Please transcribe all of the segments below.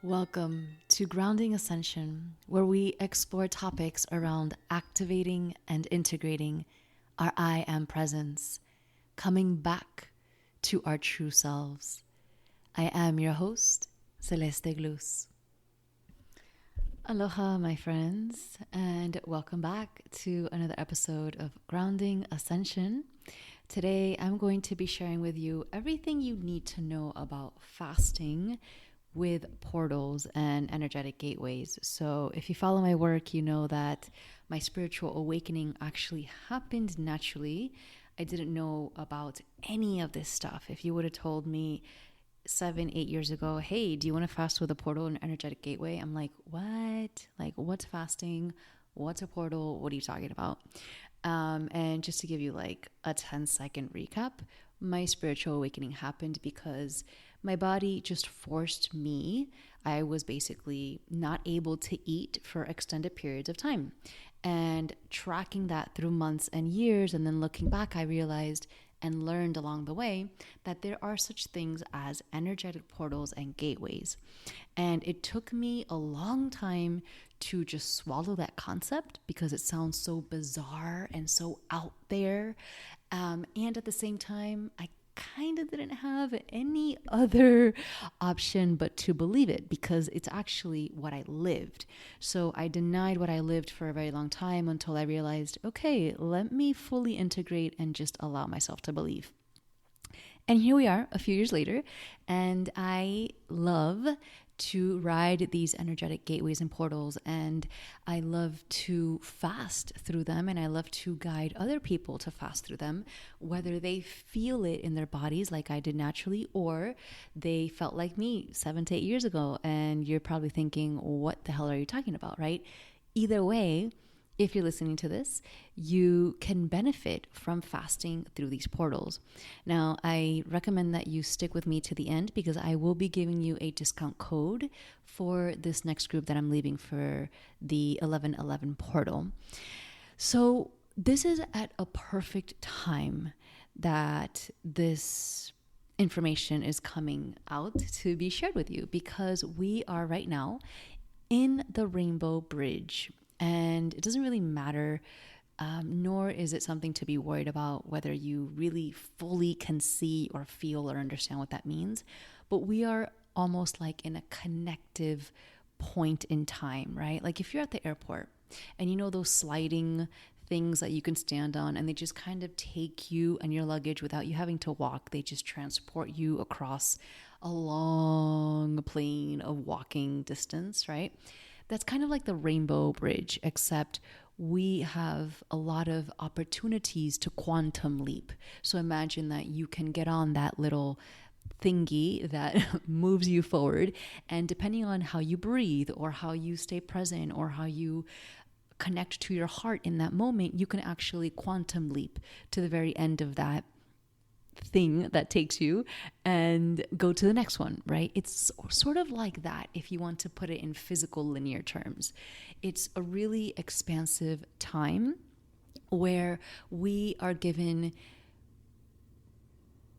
Welcome to Grounding Ascension, where we explore topics around activating and integrating our I am presence, coming back to our true selves. I am your host, Celeste Glus. Aloha, my friends, and welcome back to another episode of Grounding Ascension. Today, I'm going to be sharing with you everything you need to know about fasting with portals and energetic gateways. So if you follow my work, you know that my spiritual awakening actually happened naturally. I didn't know about any of this stuff. If you would have told me 7-8 years ago, hey, do you want to fast with a portal and energetic gateway? I'm like, what? Like, what's fasting? What's a portal? What are you talking about? And just to give you like a 10-second recap, my spiritual awakening happened because my body just forced me. I was basically not able to eat for extended periods of time. And tracking that through months and years, and then looking back, I realized and learned along the way that there are such things as energetic portals and gateways. And it took me a long time to just swallow that concept because it sounds so bizarre and so out there. And at the same time, I kind of didn't have any other option but to believe it because it's actually what I lived. So I denied what I lived for a very long time until I realized, okay, let me fully integrate and just allow myself to believe. And here we are a few years later, and I love to ride these energetic gateways and portals, and I love to fast through them, and I love to guide other people to fast through them, whether they feel it in their bodies like I did naturally, or they felt like me 7 to 8 years ago, and you're probably thinking, what the hell are you talking about, right? Either way, if you're listening to this, you can benefit from fasting through these portals. Now, I recommend that you stick with me to the end because I will be giving you a discount code for this next group that I'm leaving for the 1111 portal. So this is at a perfect time that this information is coming out to be shared with you because we are right now in the Rainbow Bridge. And it doesn't really matter, nor is it something to be worried about whether you really fully can see or feel or understand what that means. But we are almost like in a connective point in time, right? Like if you're at the airport and you know those sliding things that you can stand on and they just kind of take you and your luggage without you having to walk. They just transport you across a long plane of walking distance, right? That's kind of like the Rainbow Bridge, except we have a lot of opportunities to quantum leap. So imagine that you can get on that little thingy that moves you forward, and depending on how you breathe or how you stay present or how you connect to your heart in that moment, you can actually quantum leap to the very end of that thing that takes you and go to the next one, right? It's sort of like that if you want to put it in physical linear terms. It's a really expansive time where we are given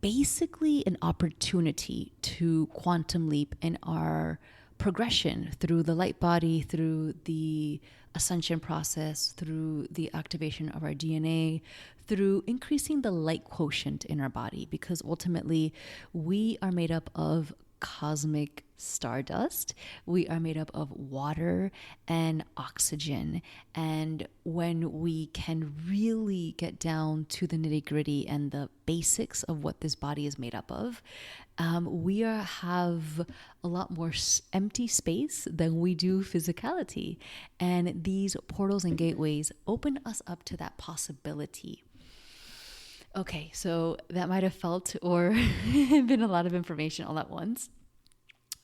basically an opportunity to quantum leap in our progression through the light body, through the ascension process, through the activation of our DNA, through increasing the light quotient in our body, because ultimately we are made up of cosmic stardust. We are made up of water and oxygen. And when we can really get down to the nitty-gritty and the basics of what this body is made up of, we have a lot more empty space than we do physicality. And these portals and gateways open us up to that possibility. Okay, so that might have felt or been a lot of information all at once.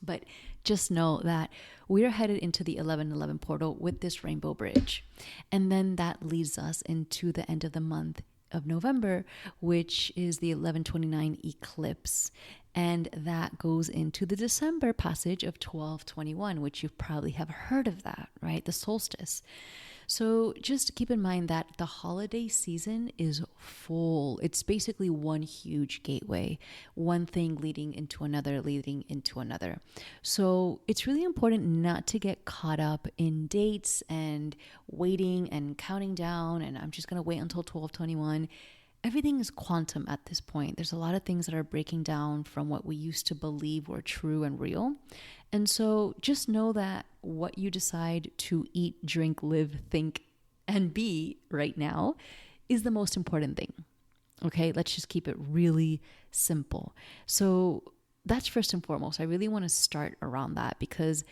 But just know that we are headed into the 1111 portal with this Rainbow Bridge. And then that leads us into the end of the month of November, which is the 1129 eclipse. And that goes into the December passage of 1221, which you probably have heard of that, right? The solstice. So just keep in mind that the holiday season is full. It's basically one huge gateway, one thing leading into another, leading into another. So it's really important not to get caught up in dates and waiting and counting down. And I'm just going to wait until 12/21. Everything is quantum at this point. There's a lot of things that are breaking down from what we used to believe were true and real. And so just know that what you decide to eat, drink, live, think, and be right now is the most important thing. Okay, let's just keep it really simple. So that's first and foremost. I really want to start around that because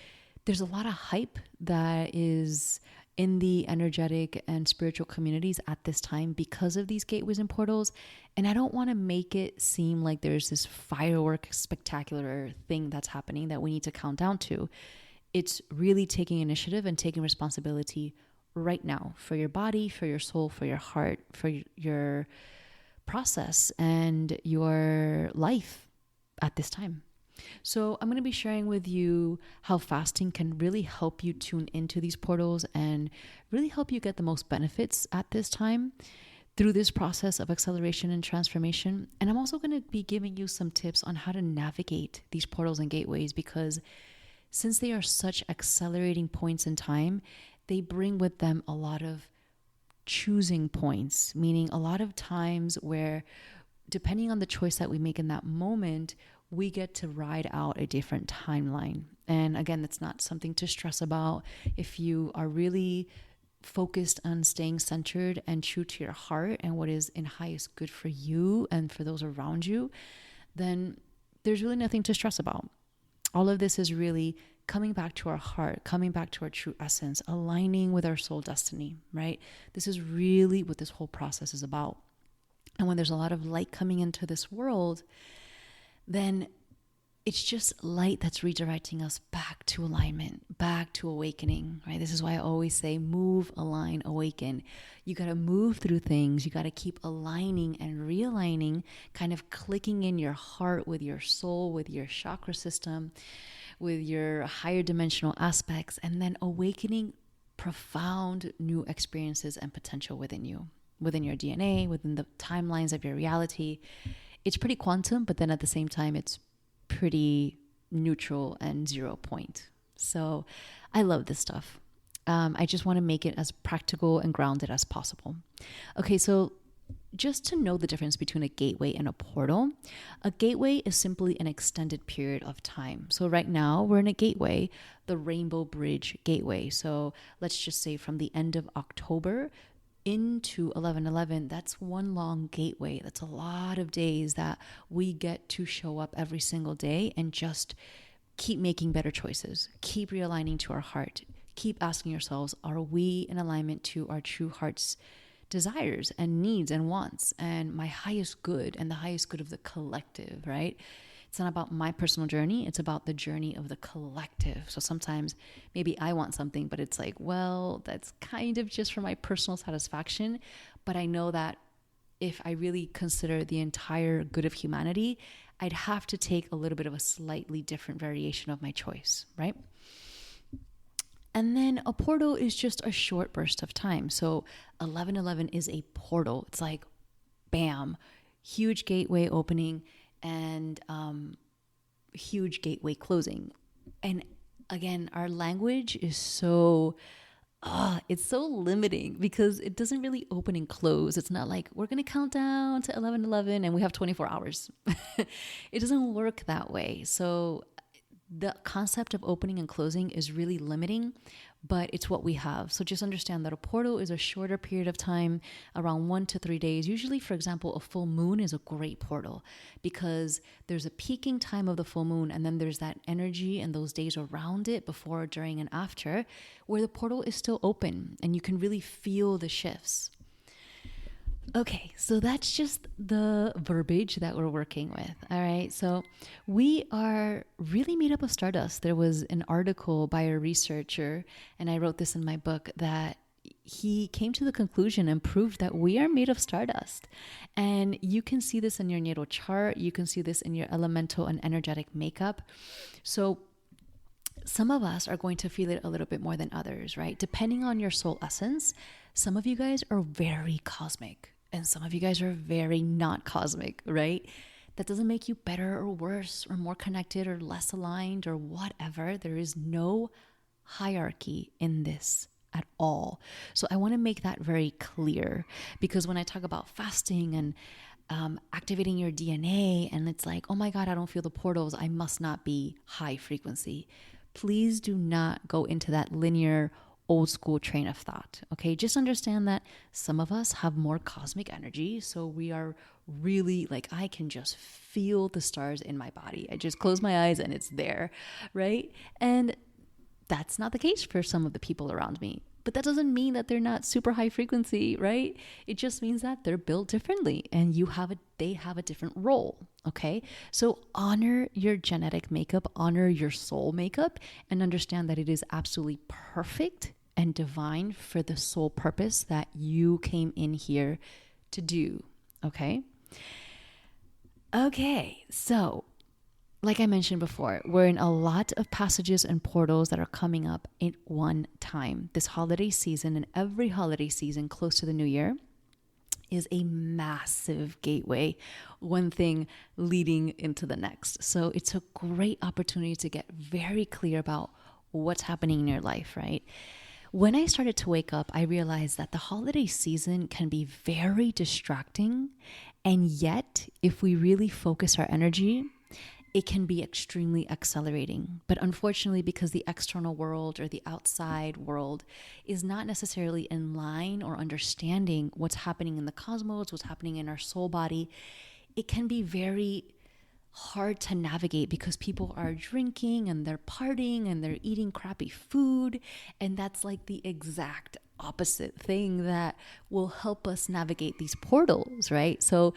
there's a lot of hype that is in the energetic and spiritual communities at this time because of these gateways and portals. And I don't want to make it seem like there's this firework spectacular thing that's happening that we need to count down to. It's really taking initiative and taking responsibility right now for your body, for your soul, for your heart, for your process and your life at this time. So I'm going to be sharing with you how fasting can really help you tune into these portals and really help you get the most benefits at this time through this process of acceleration and transformation. And I'm also going to be giving you some tips on how to navigate these portals and gateways because since they are such accelerating points in time, they bring with them a lot of choosing points, meaning a lot of times where depending on the choice that we make in that moment, we get to ride out a different timeline. And again, that's not something to stress about. If you are really focused on staying centered and true to your heart and what is in highest good for you and for those around you, then there's really nothing to stress about. All of this is really coming back to our heart, coming back to our true essence, aligning with our soul destiny, right? This is really what this whole process is about. And when there's a lot of light coming into this world, then it's just light that's redirecting us back to alignment, back to awakening, right? This is why I always say move, align, awaken. You got to move through things. You got to keep aligning and realigning, kind of clicking in your heart with your soul, with your chakra system, with your higher dimensional aspects, and then awakening profound new experiences and potential within you, within your DNA, within the timelines of your reality. It's pretty quantum, but then at the same time, it's pretty neutral and 0 point. So I love this stuff. I just want to make it as practical and grounded as possible. Okay, so just to know the difference between a gateway and a portal, a gateway is simply an extended period of time. So right now we're in a gateway, the Rainbow Bridge Gateway. So let's just say from the end of October into 11/11, that's one long gateway. That's a lot of days that we get to show up every single day and just keep making better choices, keep realigning to our heart, keep asking ourselves, are we in alignment to our true heart's desires and needs and wants and my highest good and the highest good of the collective, right? It's not about my personal journey. It's about the journey of the collective. So sometimes maybe I want something, but it's like, well, that's kind of just for my personal satisfaction. But I know that if I really consider the entire good of humanity, I'd have to take a little bit of a slightly different variation of my choice, right? And then a portal is just a short burst of time. So 11/11 is a portal. It's like, bam, huge gateway opening and huge gateway closing. And again, our language is so, it's so limiting because it doesn't really open and close. It's not like we're going to count down to 11/11 and we have 24 hours. It doesn't work that way. So the concept of opening and closing is really limiting, but it's what we have. So just understand that a portal is a shorter period of time, around 1 to 3 days. Usually, for example, a full moon is a great portal because there's a peaking time of the full moon, and then there's that energy and those days around it before, during, and after where the portal is still open and you can really feel the shifts. Okay, so that's just the verbiage that we're working with. All right, so we are really made up of stardust. There was an article by a researcher, and I wrote this in my book, that he came to the conclusion and proved that we are made of stardust. And you can see this in your natal chart. You can see this in your elemental and energetic makeup. So Some of us are going to feel it a little bit more than others, right? Depending on your soul essence, some of you guys are very cosmic and some of you guys are very not cosmic, right? That doesn't make you better or worse or more connected or less aligned or whatever. There is no hierarchy in this at all. So I want to make that very clear, because when I talk about fasting and activating your DNA, and it's like, oh my God, I don't feel the portals, I must not be high frequency. Please do not go into that linear old school train of thought. Okay. Just understand that some of us have more cosmic energy. So we are really like, I can just feel the stars in my body. I just close my eyes and it's there. Right. And that's not the case for some of the people around me. But that doesn't mean that they're not super high frequency, right? It just means that they're built differently and they have a different role, okay? So honor your genetic makeup, honor your soul makeup, and understand that it is absolutely perfect and divine for the soul purpose that you came in here to do, okay? Okay, so like I mentioned before, we're in a lot of passages and portals that are coming up at one time. This holiday season and every holiday season close to the new year is a massive gateway, one thing leading into the next. So it's a great opportunity to get very clear about what's happening in your life, right? When I started to wake up, I realized that the holiday season can be very distracting. And yet, if we really focus our energy, it can be extremely accelerating. But unfortunately, because the external world or the outside world is not necessarily in line or understanding what's happening in the cosmos, what's happening in our soul body, it can be very hard to navigate because people are drinking and they're partying and they're eating crappy food. And that's like the exact opposite thing that will help us navigate these portals, right? So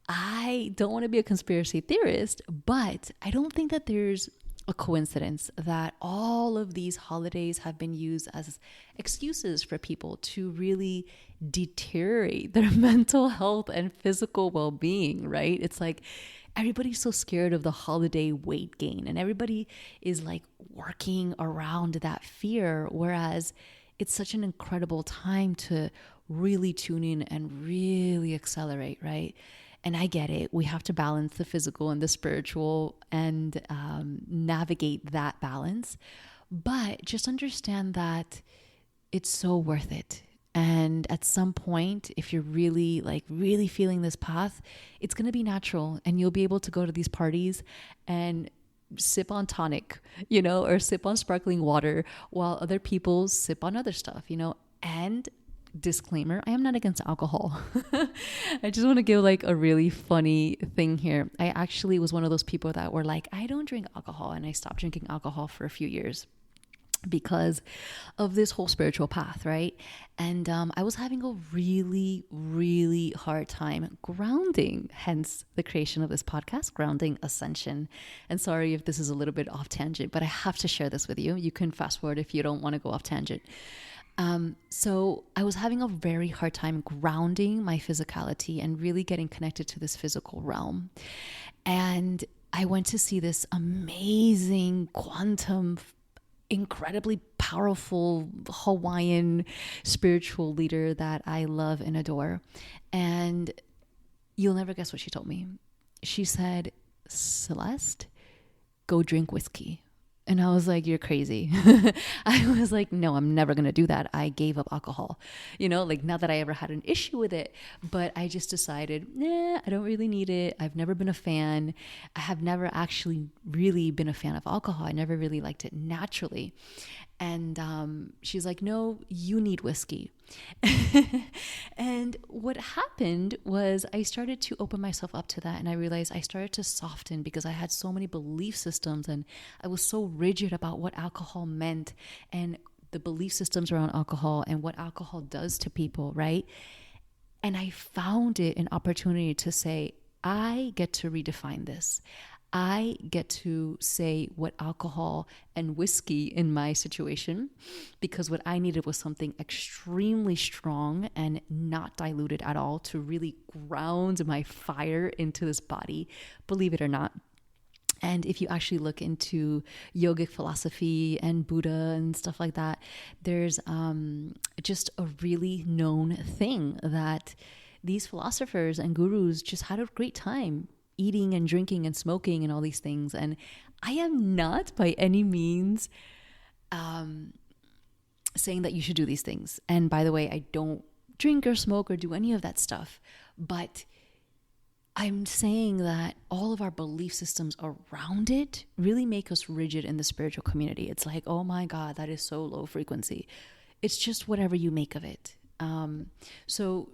I don't want to be a conspiracy theorist, but I don't think that there's a coincidence that all of these holidays have been used as excuses for people to really deteriorate their mental health and physical well-being, right? It's like everybody's so scared of the holiday weight gain and everybody is like working around that fear, whereas it's such an incredible time to really tune in and really accelerate, right? And I get it. We have to balance the physical and the spiritual and navigate that balance. But just understand that it's so worth it. And at some point, if you're really feeling this path, it's going to be natural and you'll be able to go to these parties and sip on tonic, or sip on sparkling water while other people sip on other stuff, and disclaimer, I am not against alcohol. I just want to give like a really funny thing here. I actually was one of those people that were like, I don't drink alcohol. And I stopped drinking alcohol for a few years because of this whole spiritual path, right? And I was having a really, really hard time grounding, hence the creation of this podcast, Grounding Ascension. And sorry if this is a little bit off tangent, but I have to share this with you. You can fast forward if you don't want to go off tangent. So I was having a very hard time grounding my physicality and really getting connected to this physical realm. And I went to see this amazing quantum, incredibly powerful Hawaiian spiritual leader that I love and adore. And you'll never guess what she told me. She said, Celeste, go drink whiskey. And I was like, you're crazy. I was like, no, I'm never going to do that. I gave up alcohol, not that I ever had an issue with it, but I just decided, I don't really need it. I've never been a fan. I have never actually really been a fan of alcohol. I never really liked it naturally. And she's like, no, you need whiskey. And what happened was I started to open myself up to that. And I realized I started to soften because I had so many belief systems and I was so rigid about what alcohol meant and the belief systems around alcohol and what alcohol does to people, right? And I found it an opportunity to say, I get to redefine this. I get to say what alcohol and whiskey in my situation, because what I needed was something extremely strong and not diluted at all to really ground my fire into this body, believe it or not. And if you actually look into yogic philosophy and Buddha and stuff like that, there's just a really known thing that these philosophers and gurus just had a great time eating and drinking and smoking and all these things. And I am not by any means saying that you should do these things. And by the way, I don't drink or smoke or do any of that stuff. But I'm saying that all of our belief systems around it really make us rigid in the spiritual community. It's like, oh my God, that is so low frequency. It's just whatever you make of it. So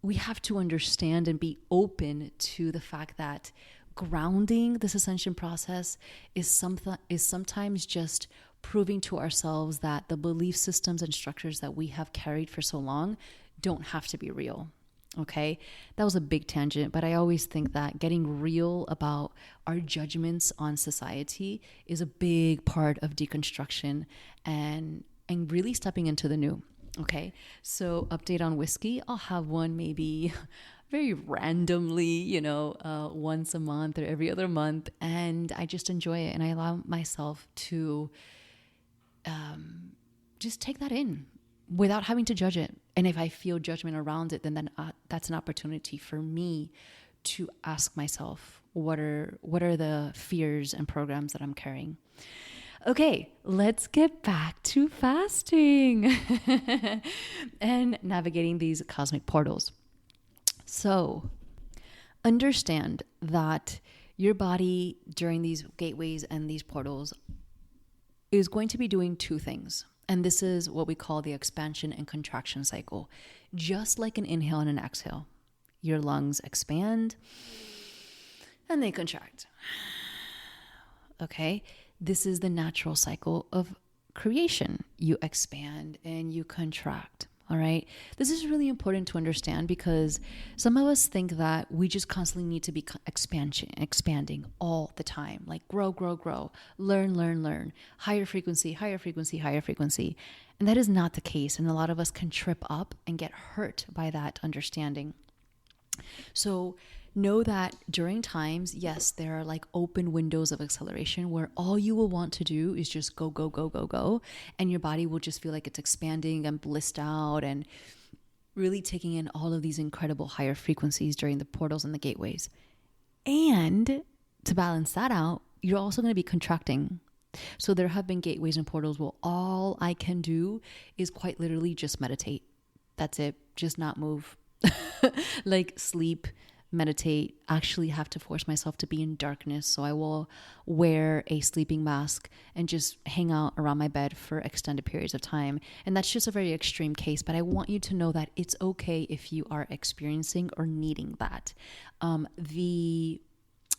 we have to understand and be open to the fact that grounding this ascension process is sometimes just proving to ourselves that the belief systems and structures that we have carried for so long don't have to be real. Okay, that was a big tangent, but I always think that getting real about our judgments on society is a big part of deconstruction and really stepping into the new. Okay, so update on whiskey. I'll have one maybe very randomly, once a month or every other month, and I just enjoy it and I allow myself to just take that in without having to judge it. And if I feel judgment around it, then that's an opportunity for me to ask myself, what are the fears and programs that I'm carrying? Okay, let's get back to fasting and navigating these cosmic portals. So understand that your body during these gateways and these portals is going to be doing two things. And this is what we call the expansion and contraction cycle. Just like an inhale and an exhale, your lungs expand and they contract. Okay, this is the natural cycle of creation. You expand and you contract. All right. This is really important to understand because some of us think that we just constantly need to be expanding all the time, like grow, learn, higher frequency. And that is not the case. And a lot of us can trip up and get hurt by that understanding. So know that during times, yes, there are like open windows of acceleration where all you will want to do is just go. And your body will just feel like it's expanding and blissed out and really taking in all of these incredible higher frequencies during the portals and the gateways. And to balance that out, you're also going to be contracting. So there have been gateways and portals where all I can do is quite literally just meditate. That's it. Just not move. Like sleep, meditate, actually have to force myself to be in darkness. So I will wear a sleeping mask and just hang out around my bed for extended periods of time. And that's just a very extreme case, but I want you to know that it's okay if you are experiencing or needing that. The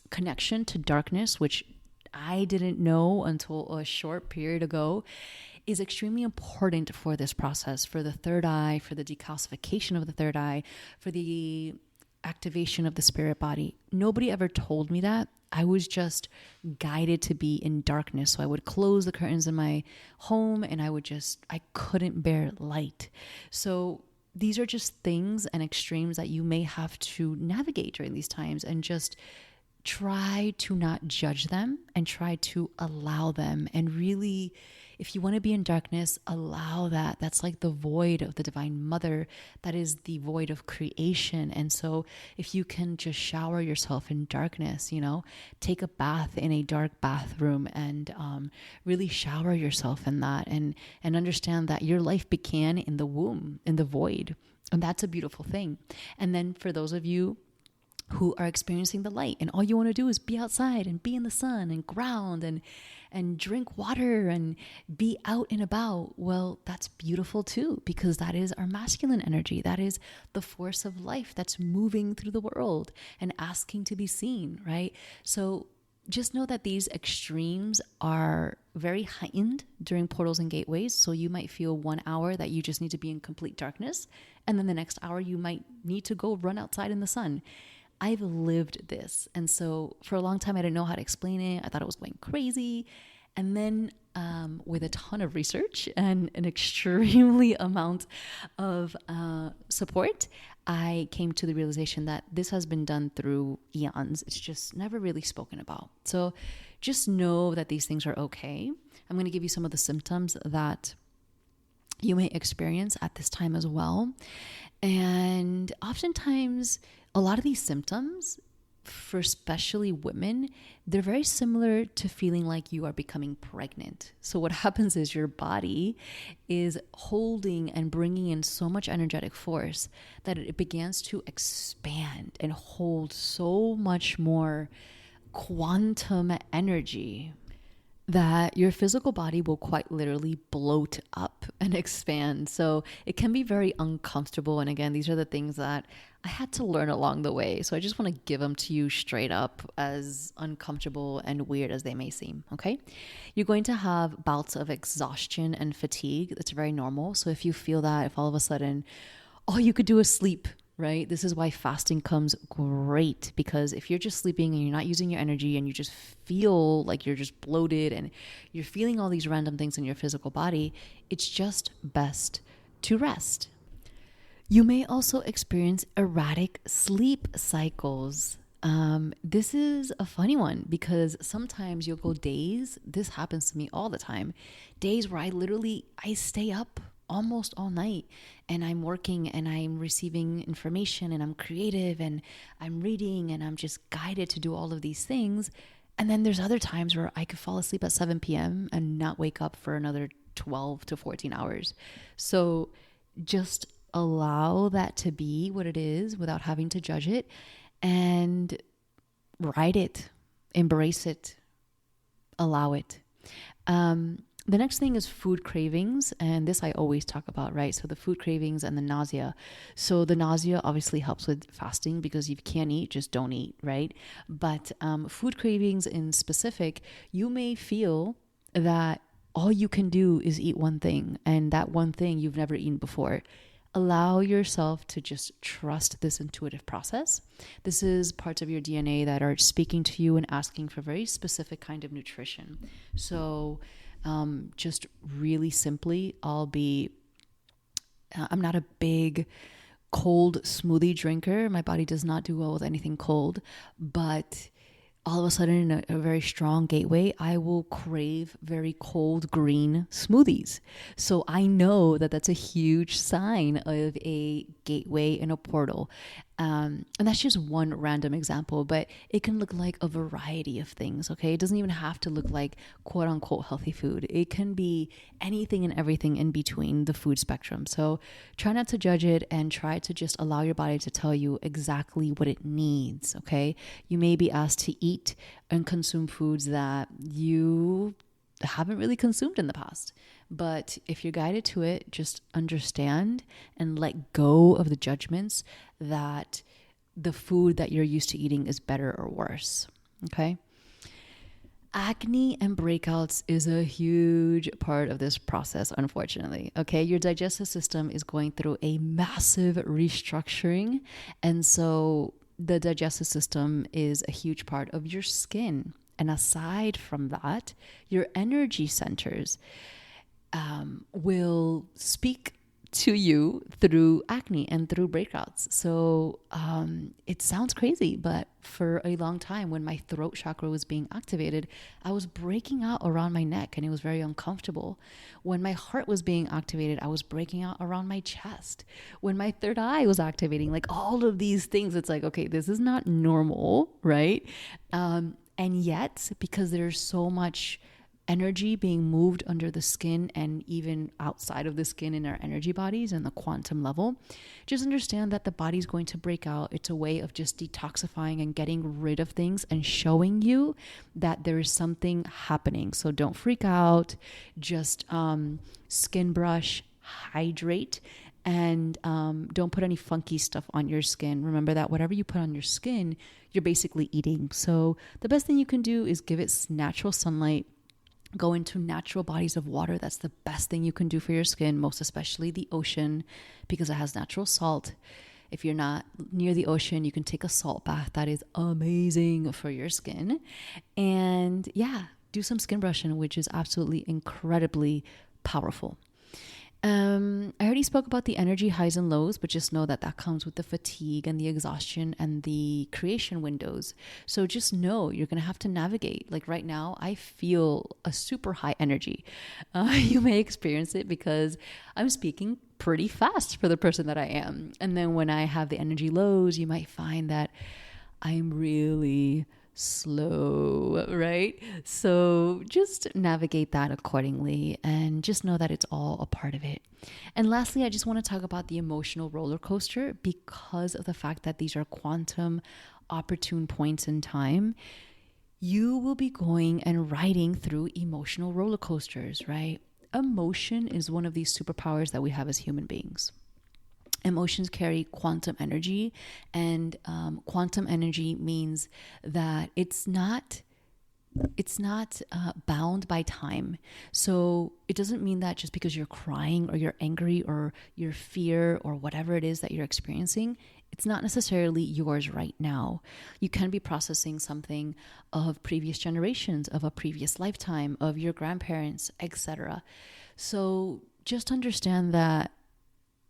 connection to darkness, which I didn't know until a short period ago, is extremely important for this process, for the third eye, for the decalcification of the third eye, for the activation of the spirit body. Nobody ever told me that. I was just guided to be in darkness. So I would close the curtains in my home and I couldn't bear light. So these are just things and extremes that you may have to navigate during these times, and just try to not judge them and try to allow them. And really, if you want to be in darkness, allow that. That's like the void of the Divine Mother. That is the void of creation. And so if you can just shower yourself in darkness, take a bath in a dark bathroom and really shower yourself in that, and understand that your life began in the womb, in the void. And that's a beautiful thing. And then for those of you who are experiencing the light and all you want to do is be outside and be in the sun and ground and drink water and be out and about, well, that's beautiful too, because that is our masculine energy. That is the force of life that's moving through the world and asking to be seen, right? So just know that these extremes are very heightened during portals and gateways. So you might feel 1 hour that you just need to be in complete darkness, and then the next hour you might need to go run outside in the sun. I've lived this. And so for a long time, I didn't know how to explain it. I thought it was going crazy. And then with a ton of research and an extremely amount of support, I came to the realization that this has been done through eons. It's just never really spoken about. So just know that these things are okay. I'm going to give you some of the symptoms that you may experience at this time as well. And oftentimes, a lot of these symptoms, for especially women, they're very similar to feeling like you are becoming pregnant. So what happens is your body is holding and bringing in so much energetic force that it begins to expand and hold so much more quantum energy that your physical body will quite literally bloat up and expand. So it can be very uncomfortable. And again, these are the things that I had to learn along the way. So I just want to give them to you straight up, as uncomfortable and weird as they may seem. Okay. You're going to have bouts of exhaustion and fatigue. That's very normal. So if you feel that, if all of a sudden all you could do is sleep, right? This is why fasting comes great, because if you're just sleeping and you're not using your energy and you just feel like you're just bloated and you're feeling all these random things in your physical body, it's just best to rest. You may also experience erratic sleep cycles. This is a funny one because sometimes you'll go days, this happens to me all the time, days where I stay up almost all night and I'm working and I'm receiving information and I'm creative and I'm reading and I'm just guided to do all of these things. And then there's other times where I could fall asleep at 7 p.m. and not wake up for another 12 to 14 hours. So just allow that to be what it is without having to judge it, and ride it, embrace it, allow it. The next thing is food cravings. And this I always talk about, right? So the food cravings and the nausea. So the nausea obviously helps with fasting because if you can't eat, just don't eat, right? But food cravings in specific, you may feel that all you can do is eat one thing, and that one thing you've never eaten before. Allow yourself to just trust this intuitive process. This is parts of your DNA that are speaking to you and asking for very specific kind of nutrition. So just really simply, I'm not a big cold smoothie drinker. My body does not do well with anything cold, but all of a sudden in a very strong gateway, I will crave very cold green smoothies. So I know that that's a huge sign of a gateway and a portal. And that's just one random example, but it can look like a variety of things, okay? It doesn't even have to look like quote unquote healthy food. It can be anything and everything in between the food spectrum. So try not to judge it and try to just allow your body to tell you exactly what it needs, okay? You may be asked to eat and consume foods that you haven't really consumed in the past. But if you're guided to it, just understand and let go of the judgments that the food that you're used to eating is better or worse. Okay. Acne and breakouts is a huge part of this process, unfortunately. Okay. Your digestive system is going through a massive restructuring. And so the digestive system is a huge part of your skin. And aside from that, your energy centers will speak to you through acne and through breakouts. So it sounds crazy, but for a long time when my throat chakra was being activated, I was breaking out around my neck and it was very uncomfortable. When my heart was being activated, I was breaking out around my chest. When my third eye was activating, like all of these things, it's like, okay, this is not normal, right? And yet, because there's so much energy being moved under the skin and even outside of the skin in our energy bodies and the quantum level, just understand that the body's going to break out. It's a way of just detoxifying and getting rid of things and showing you that there is something happening. So don't freak out. Just skin brush, hydrate, and don't put any funky stuff on your skin. Remember that whatever you put on your skin, you're basically eating. So the best thing you can do is give it natural sunlight. Go into natural bodies of water. That's the best thing you can do for your skin, most especially the ocean, because it has natural salt. If you're not near the ocean, you can take a salt bath. That is amazing for your skin. And yeah, do some skin brushing, which is absolutely incredibly powerful. I already spoke about the energy highs and lows, but just know that that comes with the fatigue and the exhaustion and the creation windows. So just know you're going to have to navigate. Like right now, I feel a super high energy. You may experience it because I'm speaking pretty fast for the person that I am. And then when I have the energy lows, you might find that I'm really slow, right? So just navigate that accordingly and just know that it's all a part of it. And lastly, I just want to talk about the emotional roller coaster because of the fact that these are quantum opportune points in time. You will be going and riding through emotional roller coasters, right? Emotion is one of these superpowers that we have as human beings. Emotions carry quantum energy, and quantum energy means that it's not bound by time. So it doesn't mean that just because you're crying or you're angry or you're fear or whatever it is that you're experiencing, it's not necessarily yours right now. You can be processing something of previous generations, of a previous lifetime, of your grandparents, etc. So just understand that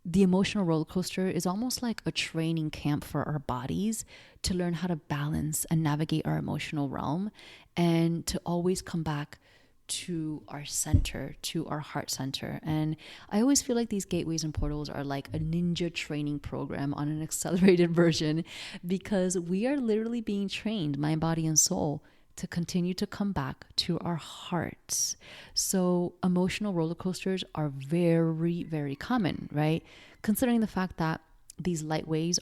the emotional roller coaster is almost like a training camp for our bodies to learn how to balance and navigate our emotional realm and to always come back to our center, to our heart center. And I always feel like these gateways and portals are like a ninja training program on an accelerated version because we are literally being trained, mind, body, and soul, to continue to come back to our hearts. So emotional roller coasters are very, very common, right? Considering the fact that these light waves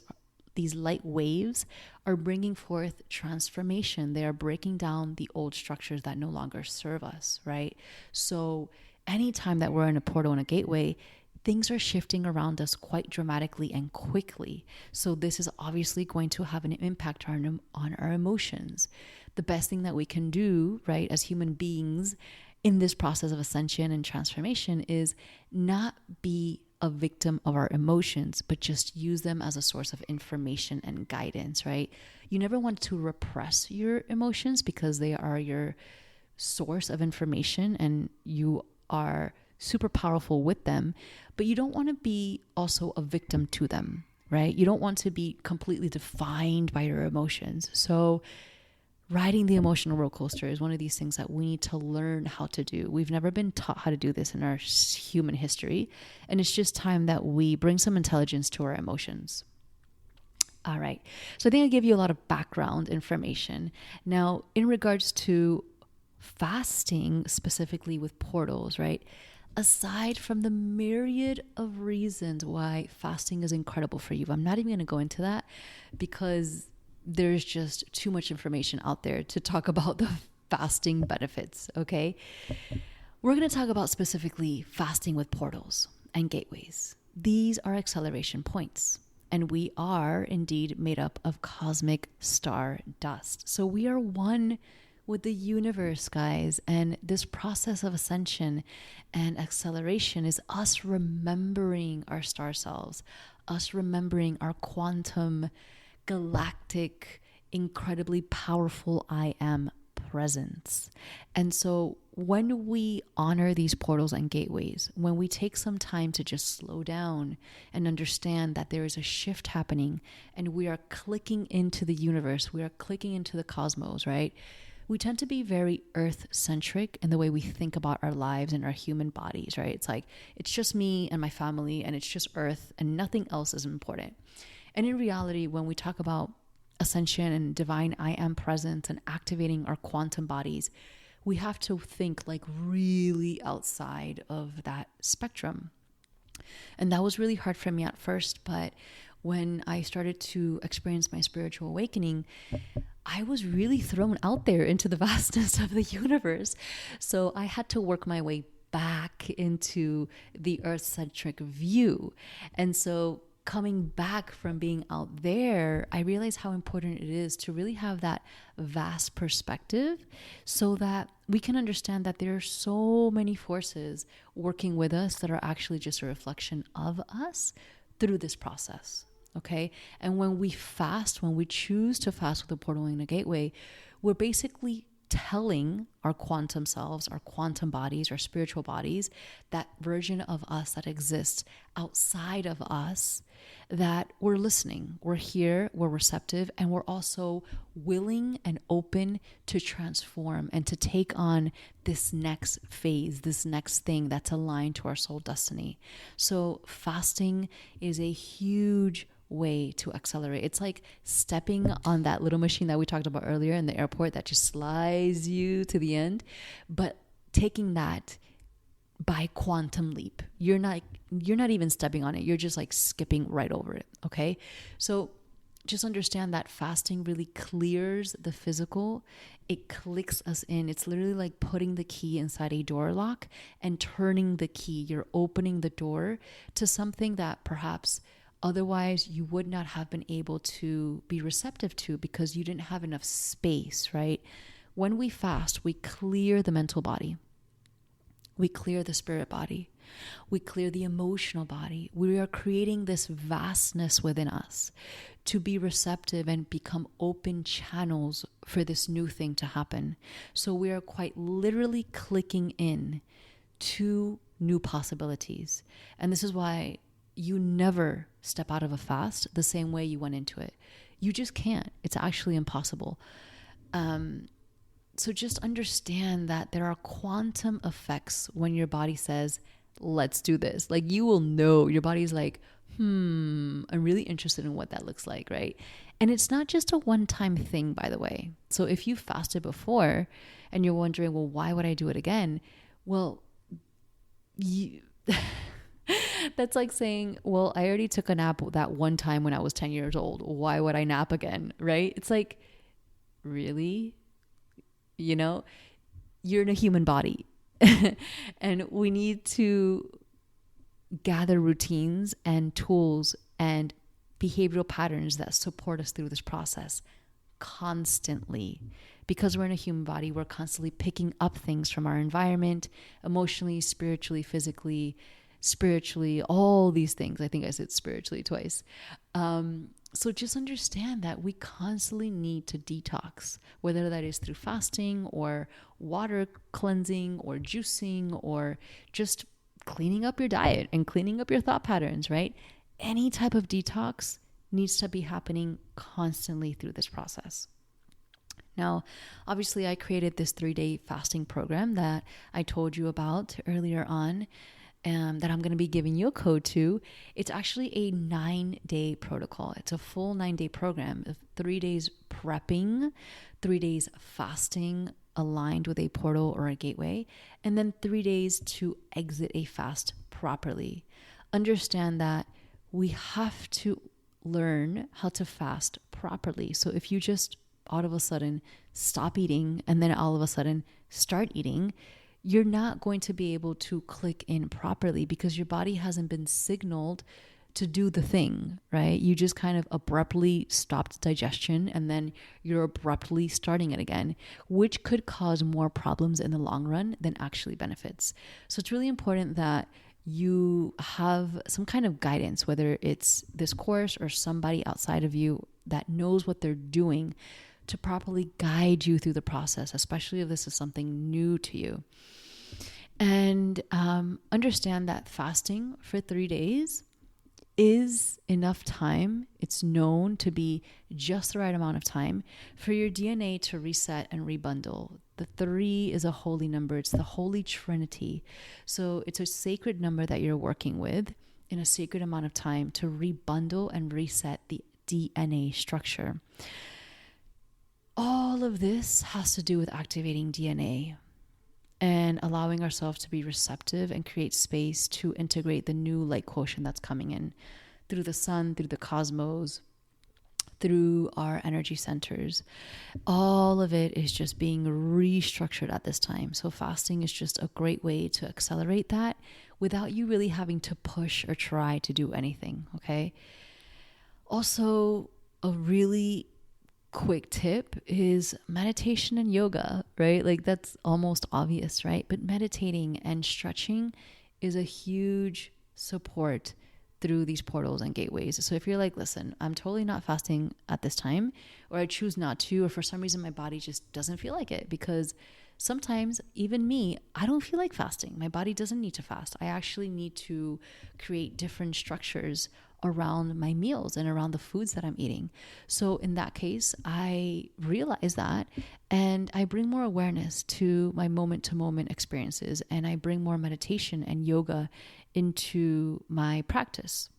are bringing forth transformation. They are breaking down the old structures that no longer serve us, right? So anytime that we're in a portal and a gateway, things are shifting around us quite dramatically and quickly. So this is obviously going to have an impact on our emotions. The best thing that we can do, right, as human beings in this process of ascension and transformation is not be a victim of our emotions, but just use them as a source of information and guidance, right? You never want to repress your emotions because they are your source of information and you are super powerful with them, but you don't want to be also a victim to them, right? You don't want to be completely defined by your emotions. So riding the emotional roller coaster is one of these things that we need to learn how to do. We've never been taught how to do this in our human history, and it's just time that we bring some intelligence to our emotions. All right. So I think I gave you a lot of background information. Now, in regards to fasting, specifically with portals, right? Aside from the myriad of reasons why fasting is incredible for you, I'm not even going to go into that because there's just too much information out there to talk about the fasting benefits, okay? We're going to talk about specifically fasting with portals and gateways. These are acceleration points, and we are indeed made up of cosmic star dust. So we are one with the universe, guys, and this process of ascension and acceleration is us remembering our star selves, us remembering our quantum galactic, incredibly powerful I am presence. And so when we honor these portals and gateways, when we take some time to just slow down and understand that there is a shift happening and we are clicking into the universe, we are clicking into the cosmos, right? We tend to be very earth-centric in the way we think about our lives and our human bodies, right? It's like, it's just me and my family and it's just earth and nothing else is important. And in reality, when we talk about ascension and divine I am presence and activating our quantum bodies, we have to think like really outside of that spectrum. And that was really hard for me at first, but when I started to experience my spiritual awakening, I was really thrown out there into the vastness of the universe. So I had to work my way back into the earth-centric view. And so coming back from being out there, I realized how important it is to really have that vast perspective so that we can understand that there are so many forces working with us that are actually just a reflection of us through this process. Okay. And when we fast, when we choose to fast with a portal and a gateway, we're basically telling our quantum selves, our quantum bodies, our spiritual bodies, that version of us that exists outside of us, that we're listening, we're here, we're receptive, and we're also willing and open to transform and to take on this next phase, this next thing that's aligned to our soul destiny. So fasting is a huge way to accelerate. It's like stepping on that little machine that we talked about earlier in the airport that just slides you to the end, but taking that by quantum leap. You're not even stepping on it. You're just like skipping right over it. Okay. So just understand that fasting really clears the physical. It clicks us in. It's literally like putting the key inside a door lock and turning the key. You're opening the door to something that perhaps otherwise you would not have been able to be receptive to because you didn't have enough space, right? When we fast, we clear the mental body. We clear the spirit body. We clear the emotional body. We are creating this vastness within us to be receptive and become open channels for this new thing to happen. So we are quite literally clicking in to new possibilities. And this is why you never step out of a fast the same way you went into it. You just can't. It's actually impossible. So just understand that there are quantum effects when your body says, let's do this. Like you will know, your body's like, I'm really interested in what that looks like, right? And it's not just a one-time thing, by the way. So if you fasted before and you're wondering, well, why would I do it again? Well, that's like saying, well, I already took a nap that one time when I was 10 years old. Why would I nap again? Right? It's like, really? You know, you're in a human body and we need to gather routines and tools and behavioral patterns that support us through this process constantly. Because we're in a human body, we're constantly picking up things from our environment, emotionally, spiritually, physically, spiritually, all these things. I think I said spiritually twice. So just understand that we constantly need to detox, whether that is through fasting or water cleansing or juicing or just cleaning up your diet and cleaning up your thought patterns, right? Any type of detox needs to be happening constantly through this process. Now, obviously, I created this 3-day fasting program that I told you about earlier on. That I'm going to be giving you a code to. It's actually a 9-day protocol. It's a full 9-day program of 3 days prepping, 3 days fasting aligned with a portal or a gateway, and then 3 days to exit a fast properly. Understand that we have to learn how to fast properly. So if you just all of a sudden stop eating and then all of a sudden start eating, you're not going to be able to click in properly because your body hasn't been signaled to do the thing, right? You just kind of abruptly stopped digestion and then you're abruptly starting it again, which could cause more problems in the long run than actually benefits. So it's really important that you have some kind of guidance, whether it's this course or somebody outside of you that knows what they're doing to properly guide you through the process, especially if this is something new to you. And understand that fasting for 3 days is enough time. It's known to be just the right amount of time for your DNA to reset and rebundle. The 3 is a holy number. It's the Holy Trinity. So it's a sacred number that you're working with in a sacred amount of time to rebundle and reset the DNA structure. All of this has to do with activating DNA and allowing ourselves to be receptive and create space to integrate the new light quotient that's coming in through the sun, through the cosmos, through our energy centers. All of it is just being restructured at this time. So fasting is just a great way to accelerate that without you really having to push or try to do anything, okay? Also, a really quick tip is meditation and yoga, right? Like that's almost obvious, right? But meditating and stretching is a huge support through these portals and gateways. So if you're like, listen, I'm totally not fasting at this time, or I choose not to, or for some reason my body just doesn't feel like it, because sometimes even me, I don't feel like fasting. My body doesn't need to fast. I actually need to create different structures around my meals and around the foods that I'm eating. So in that case, I realize that, and I bring more awareness to my moment to moment experiences, and I bring more meditation and yoga into my practice.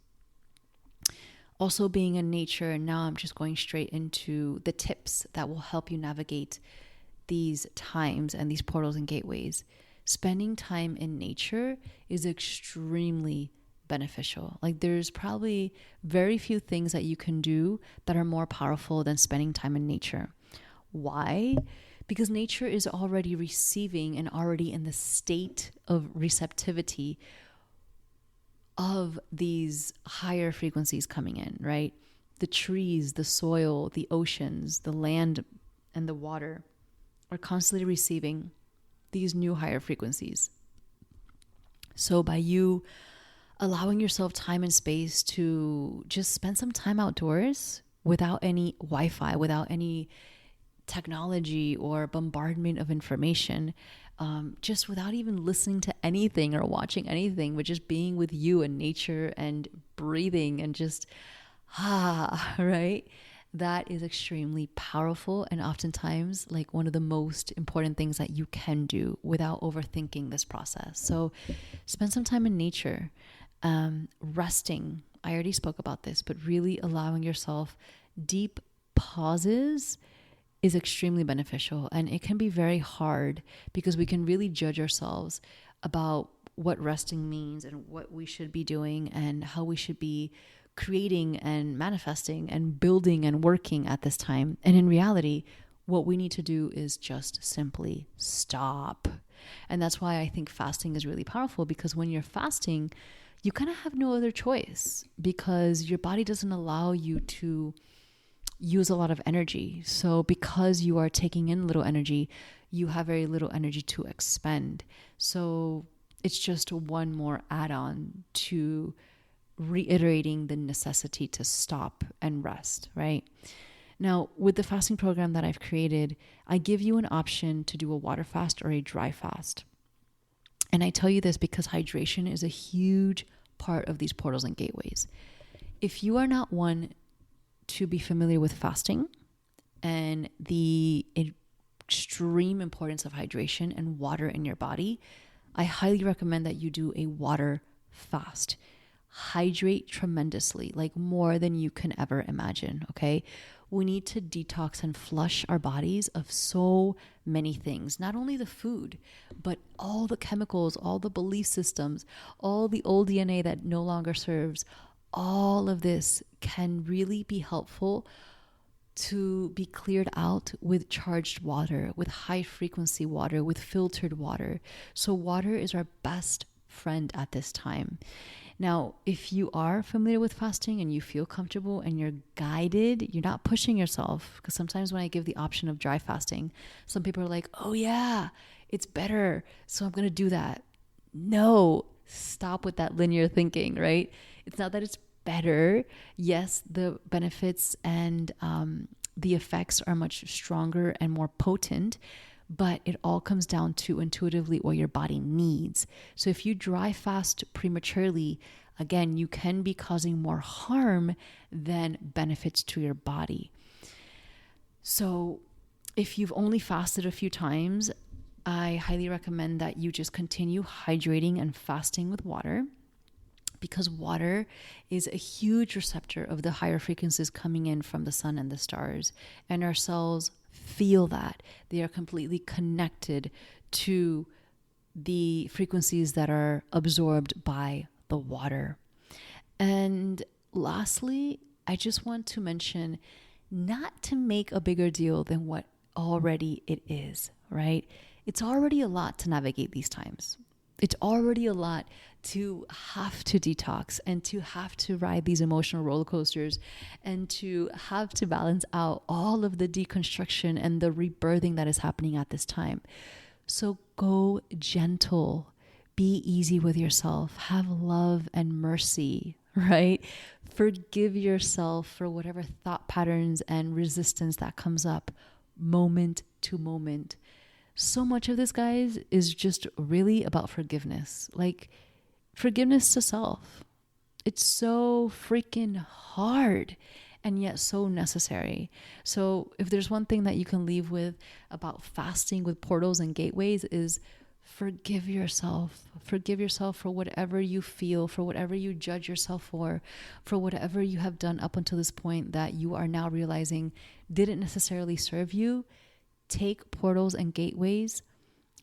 Also, being in nature, now I'm just going straight into the tips that will help you navigate these times and these portals and gateways. Spending time in nature is extremely beneficial. Like, there's probably very few things that you can do that are more powerful than spending time in nature. Why? Because nature is already receiving and already in the state of receptivity of these higher frequencies coming in, right? The trees, the soil, the oceans, the land, and the water are constantly receiving these new higher frequencies. So by you allowing yourself time and space to just spend some time outdoors without any Wi-Fi, without any technology or bombardment of information, just without even listening to anything or watching anything, but just being with you and nature and breathing and just, right? That is extremely powerful, and oftentimes like one of the most important things that you can do without overthinking this process. So spend some time in nature, resting. I already spoke about this, but really allowing yourself deep pauses is extremely beneficial. And it can be very hard because we can really judge ourselves about what resting means and what we should be doing and how we should be creating and manifesting and building and working at this time. And in reality, what we need to do is just simply stop. And that's why I think fasting is really powerful, because when you're fasting, you kind of have no other choice because your body doesn't allow you to use a lot of energy. So because you are taking in little energy, you have very little energy to expend. So it's just one more add-on to reiterating the necessity to stop and rest, right? Now, with the fasting program that I've created, I give you an option to do a water fast or a dry fast. And I tell you this because hydration is a huge part of these portals and gateways. If you are not one to be familiar with fasting and the extreme importance of hydration and water in your body, I highly recommend that you do a water fast. Hydrate tremendously, like more than you can ever imagine, okay? We need to detox and flush our bodies of so many things, not only the food, but all the chemicals, all the belief systems, all the old DNA that no longer serves. All of this can really be helpful to be cleared out with charged water, with high frequency water, with filtered water. So water is our best friend at this time. Now, if you are familiar with fasting and you feel comfortable and you're guided, you're not pushing yourself. Because sometimes when I give the option of dry fasting, some people are like, oh yeah, it's better, so I'm going to do that. No, stop with that linear thinking, right? It's not that it's better. Yes, the benefits and the effects are much stronger and more potent, but it all comes down to intuitively what your body needs. So if you dry fast prematurely, again, you can be causing more harm than benefits to your body. So if you've only fasted a few times, I highly recommend that you just continue hydrating and fasting with water, because water is a huge receptor of the higher frequencies coming in from the sun and the stars. And our cells feel that. They are completely connected to the frequencies that are absorbed by the water. And lastly, I just want to mention not to make a bigger deal than what already it is, right? It's already a lot to navigate these times. It's already a lot to have to detox and to have to ride these emotional roller coasters and to have to balance out all of the deconstruction and the rebirthing that is happening at this time. So go gentle, be easy with yourself, have love and mercy, right? Forgive yourself for whatever thought patterns and resistance that comes up moment to moment. So much of this, guys, is just really about forgiveness. Like forgiveness to self. It's so freaking hard and yet so necessary. So if there's one thing that you can leave with about fasting with portals and gateways is forgive yourself. Forgive yourself for whatever you feel, for whatever you judge yourself for whatever you have done up until this point that you are now realizing didn't necessarily serve you. Take portals and gateways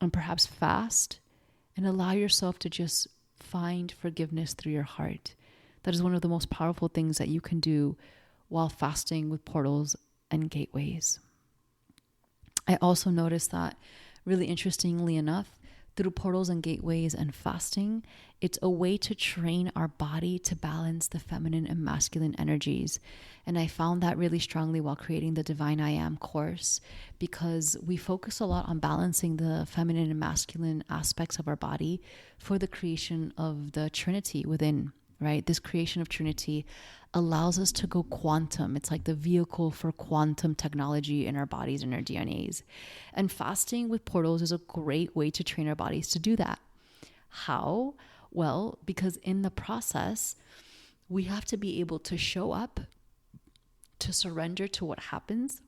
and perhaps fast and allow yourself to just find forgiveness through your heart. That is one of the most powerful things that you can do while fasting with portals and gateways. I also noticed that, really interestingly enough, through portals and gateways and fasting, it's a way to train our body to balance the feminine and masculine energies. And I found that really strongly while creating the Divine I Am course, because we focus a lot on balancing the feminine and masculine aspects of our body for the creation of the Trinity within, right? This creation of Trinity allows us to go quantum. It's like the vehicle for quantum technology in our bodies and our DNAs. And fasting with portals is a great way to train our bodies to do that. How? Well, because in the process, we have to be able to show up, to surrender to what happens,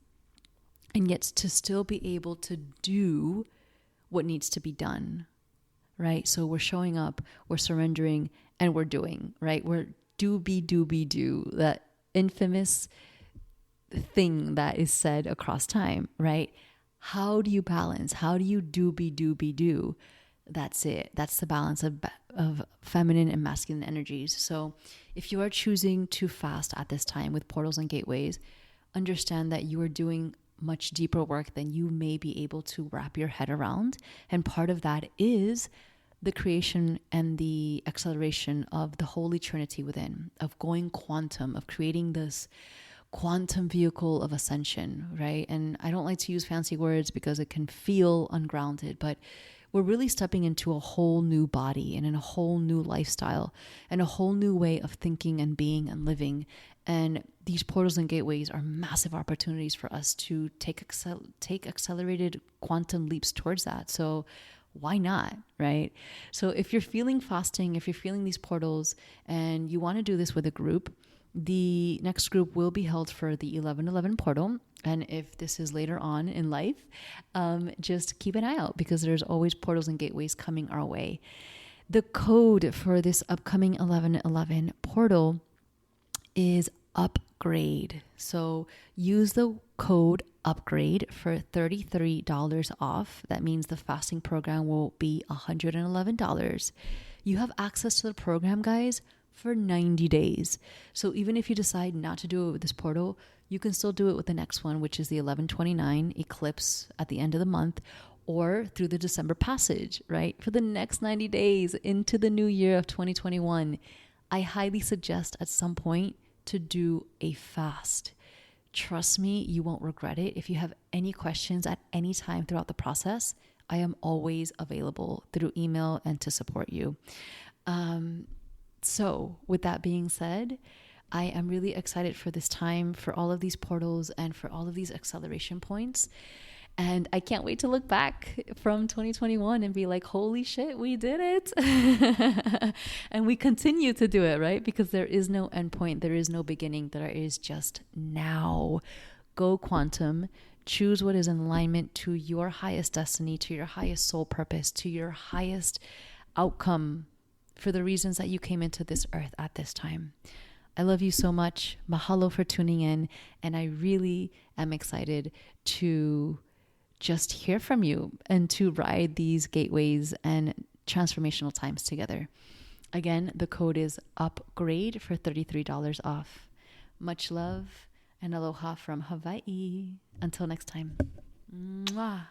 and yet to still be able to do what needs to be done, right? So we're showing up, we're surrendering, and we're doing, right? We're do, that infamous thing that is said across time, right? How do you balance? How do you do? That's it. That's the balance of feminine and masculine energies. So if you are choosing to fast at this time with portals and gateways, understand that you are doing much deeper work than you may be able to wrap your head around. And part of that is the creation and the acceleration of the Holy Trinity within, of going quantum, of creating this quantum vehicle of ascension, right? And I don't like to use fancy words because it can feel ungrounded, but we're really stepping into a whole new body and in a whole new lifestyle and a whole new way of thinking and being and living. And these portals and gateways are massive opportunities for us to take accelerated quantum leaps towards that. So why not, right? So if you're feeling fasting, if you're feeling these portals and you want to do this with a group, the next group will be held for the 11/11 portal. And if this is later on in life, just keep an eye out because there's always portals and gateways coming our way. The code for this upcoming 11/11 portal is upgrade. So use the code upgrade for $33 off. That means the fasting program will be $111. You have access to the program, guys, for 90 days. So even if you decide not to do it with this portal, you can still do it with the next one, which is the 11/29 eclipse at the end of the month, or through the December passage, right? For the next 90 days into the new year of 2021, I highly suggest at some point to do a fast. Trust me, you won't regret it. If you have any questions at any time throughout the process, I am always available through email and to support you. So with that being said, I am really excited for this time, for all of these portals and for all of these acceleration points. And I can't wait to look back from 2021 and be like, holy shit, we did it. And we continue to do it, right? Because there is no end point. There is no beginning. There is just now. Go quantum. Choose what is in alignment to your highest destiny, to your highest soul purpose, to your highest outcome for the reasons that you came into this earth at this time. I love you so much. Mahalo for tuning in. And I really am excited to just hear from you and to ride these gateways and transformational times together. Again, the code is upgrade for $33 off. Much love and aloha from Hawaii. Until next time. Mwah.